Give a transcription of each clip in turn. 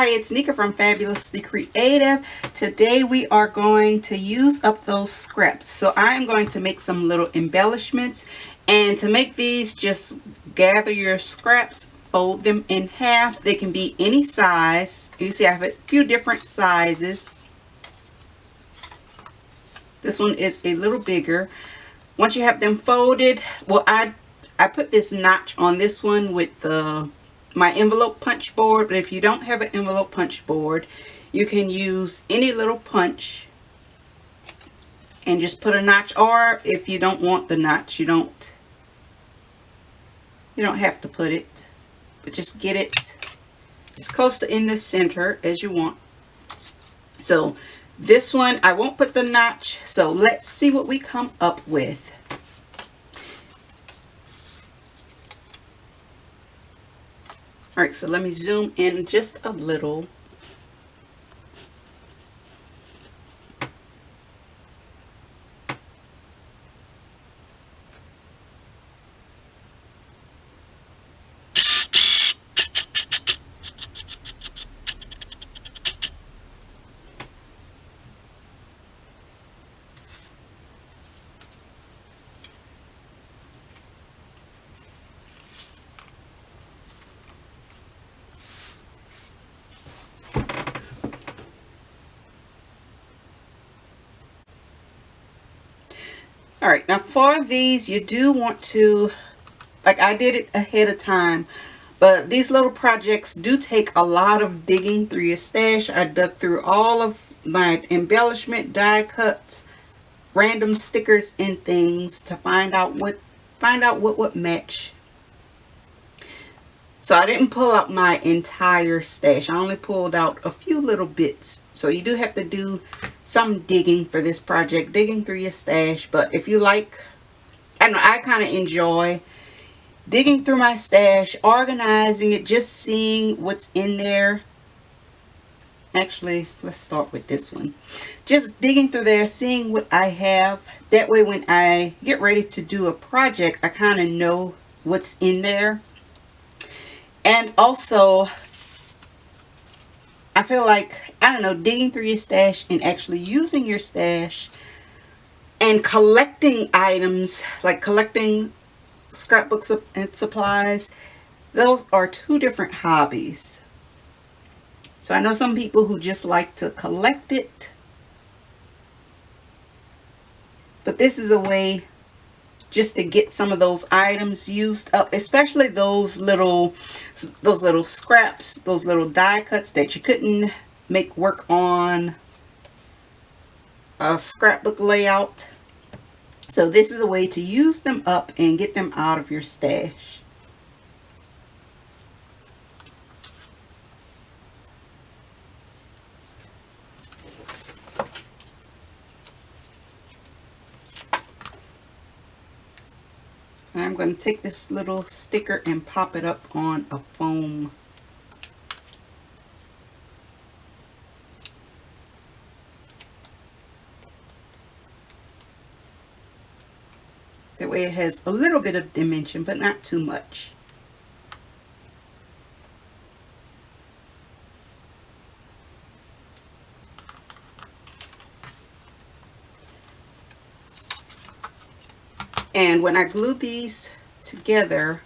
Hi, it's Nika from Fabulously Creative. Today we are going to use up those scraps. So I am going to make some little embellishments. And to make these, just gather your scraps, fold them in half. They can be any size. You see I have a few different sizes. This one is a little bigger. Once you have them folded, well, I put this notch on this one with my envelope punch board, but if you don't have an envelope punch board, you can use any little punch and just put a notch, or if you don't want the notch, you don't have to put it, but just get it as close to in the center as you want. So this one, I won't put the notch, so let's see what we come up with. All right, so let me zoom in just a little. All right, now for these, you do want to, like I did it ahead of time, but these little projects do take a lot of digging through your stash. I dug through all of my embellishment, die cuts, random stickers and things to find out what would match. So I didn't pull out my entire stash. I only pulled out a few little bits. So you do have to do some digging for this project, digging through your stash. But if you like, I don't know, I kind of enjoy digging through my stash, organizing it, just seeing what's in there. Actually, let's start with this one. Just digging through there, seeing what I have. That way when I get ready to do a project, I kind of know what's in there. And also, I feel like, I don't know, digging through your stash and actually using your stash and collecting items, like collecting scrapbooks and supplies, those are two different hobbies. So I know some people who just like to collect it, but this is a way just to get some of those items used up, especially those little scraps, those little die cuts that you couldn't make work on a scrapbook layout. So this is a way to use them up and get them out of your stash. I'm going to take this little sticker and pop it up on a foam. That way it has a little bit of dimension, but not too much. And when I glue these together,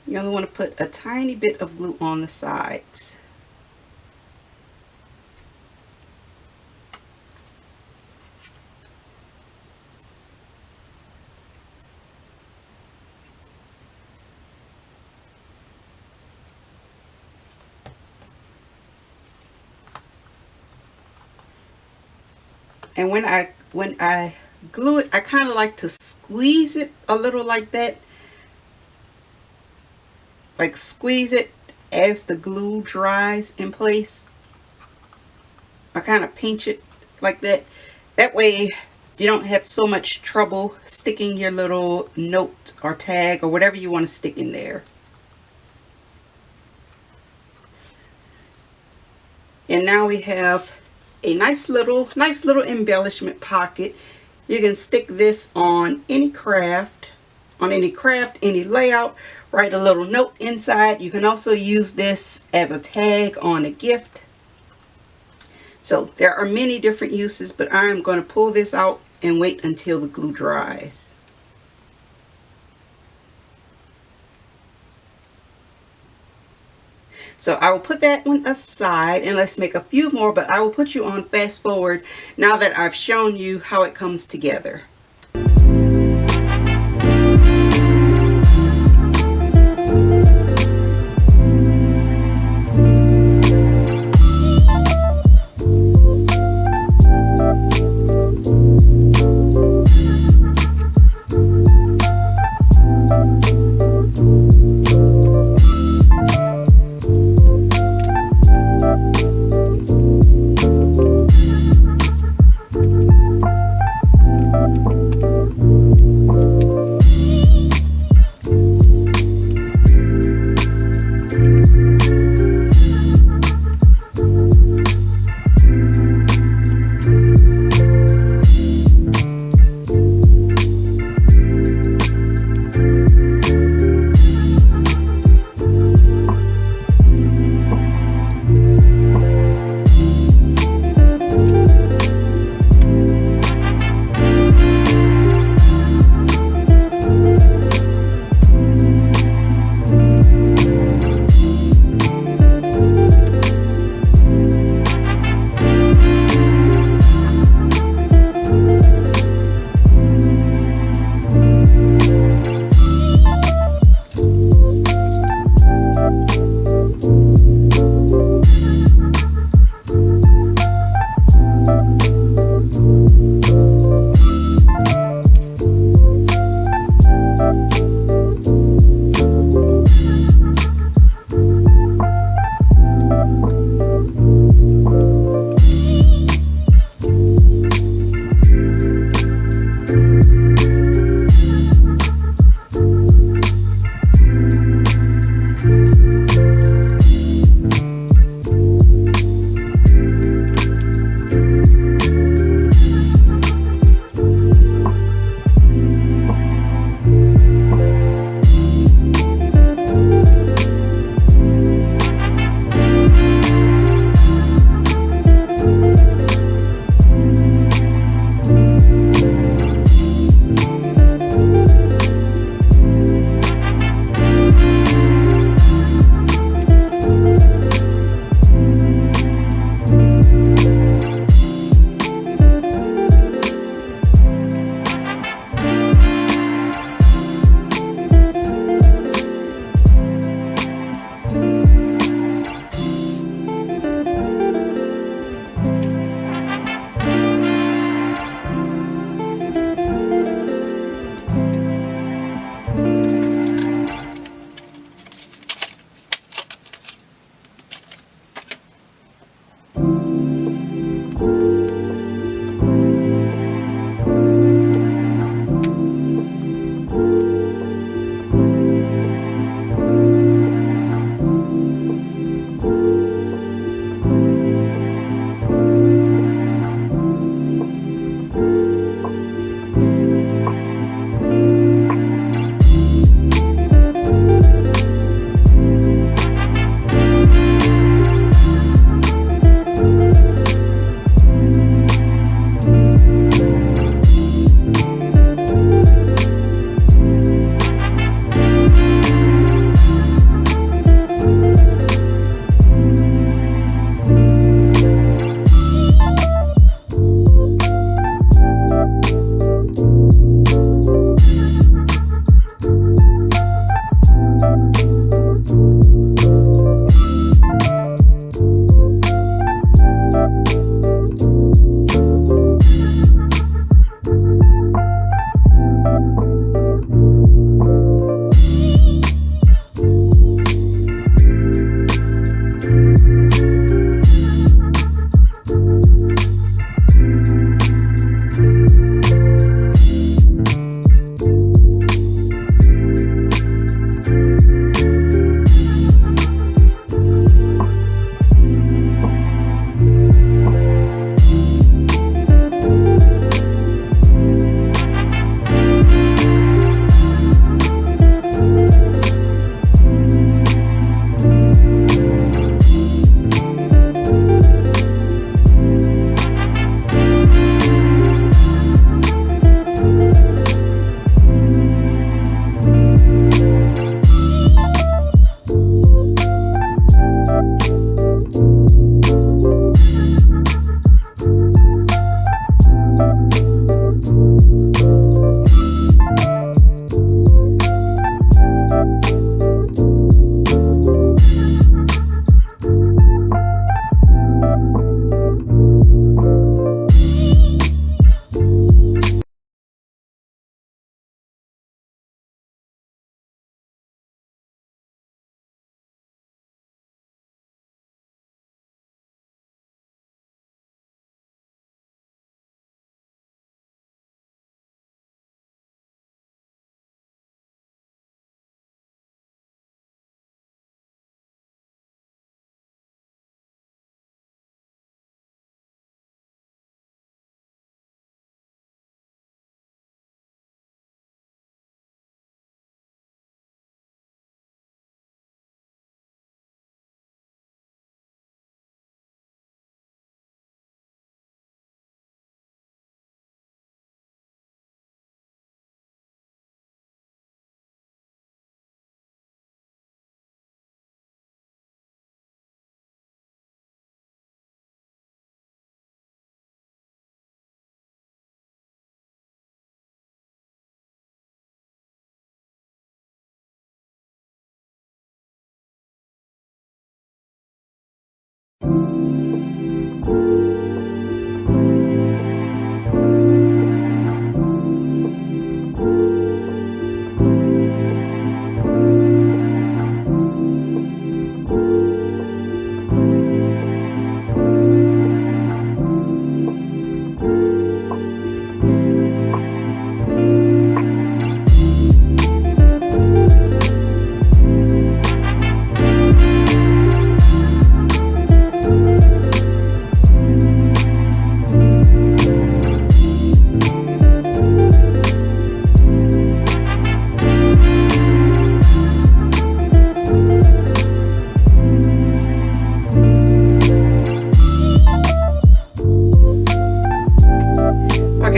you only want to put a tiny bit of glue on the sides. And when I glue it, I kind of like to squeeze it a little like that. Like squeeze it as the glue dries in place. I kind of pinch it like that. That way you don't have so much trouble sticking your little note or tag or whatever you want to stick in there. And now we have a nice little embellishment pocket. You can stick this on any craft. on any craft, any layout. Write a little note inside. You can also use this as a tag on a gift. So there are many different uses, but I'm going to pull this out and wait until the glue dries. So I will put that one aside, and let's make a few more, but I will put you on fast forward now that I've shown you how it comes together.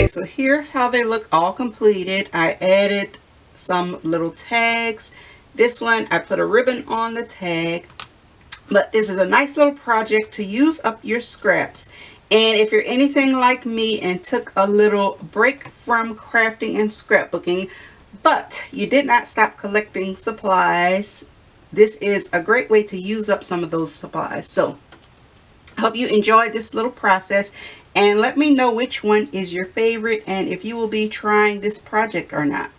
Okay, so here's how they look all completed. I added some little tags. This one, I put a ribbon on the tag. But this is a nice little project to use up your scraps. And if you're anything like me and took a little break from crafting and scrapbooking, but you did not stop collecting supplies, this is a great way to use up some of those supplies. So I hope you enjoyed this little process, and let me know which one is your favorite and if you will be trying this project or not.